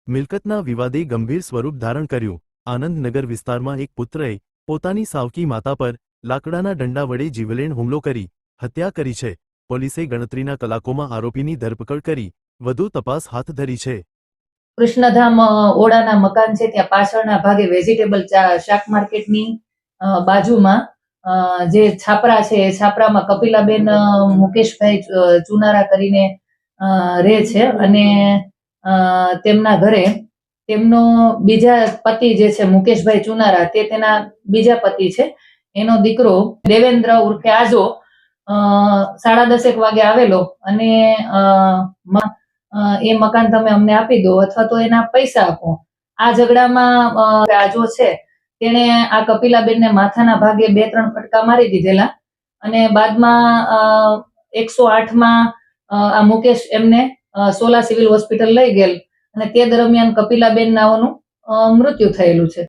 મિલકતના વિવાદે ગંભીર સ્વરૂપ ધારણ કર્યું। આનંદનગર વિસ્તારમાં એક પુત્રએ પોતાની સાવકી માતા પર લાકડાના દંડા વડે જીવલેણ હુમલો કરી હત્યા કરી છે। પોલીસે ગણતરીના કલાકોમાં આરોપીની ધરપકડ કરી વધુ તપાસ હાથ ધરી છે। કૃષ્ણધામ ઓડાના મકાન છે ત્યાં પાછળના ભાગે વેજીટેબલ શાક માર્કેટની બાજુમાં જે છાપરા છે એ છાપરામાં કપિલાબેન મુકેશભાઈ ચુનારા કરીને રહે છે અને તેમના ઘરે તેમનો બીજા પતિ જે છે મુકેશભાઈ ચુનારા તે તેના બીજા પતિ છે, એનો દીકરો દેવેન્દ્ર ઉર્ફે આજો 10:30 વાગે આવેલો અને એ મકાન તમે અમને આપી દો અથવા તો એના પૈસા આપો। આ ઝઘડામાં આજો છે તેણે આ કપિલાબેનને માથાના ભાગે 2-3 ફટકા મારી દીધેલા અને બાદમાં 108માં આ મુકેશ એમને સોલા સિવિલ હોસ્પિટલ લઈ ગયેલ અને તે દરમિયાન કપિલાબેન નાઓનું મૃત્યુ થયેલું છે।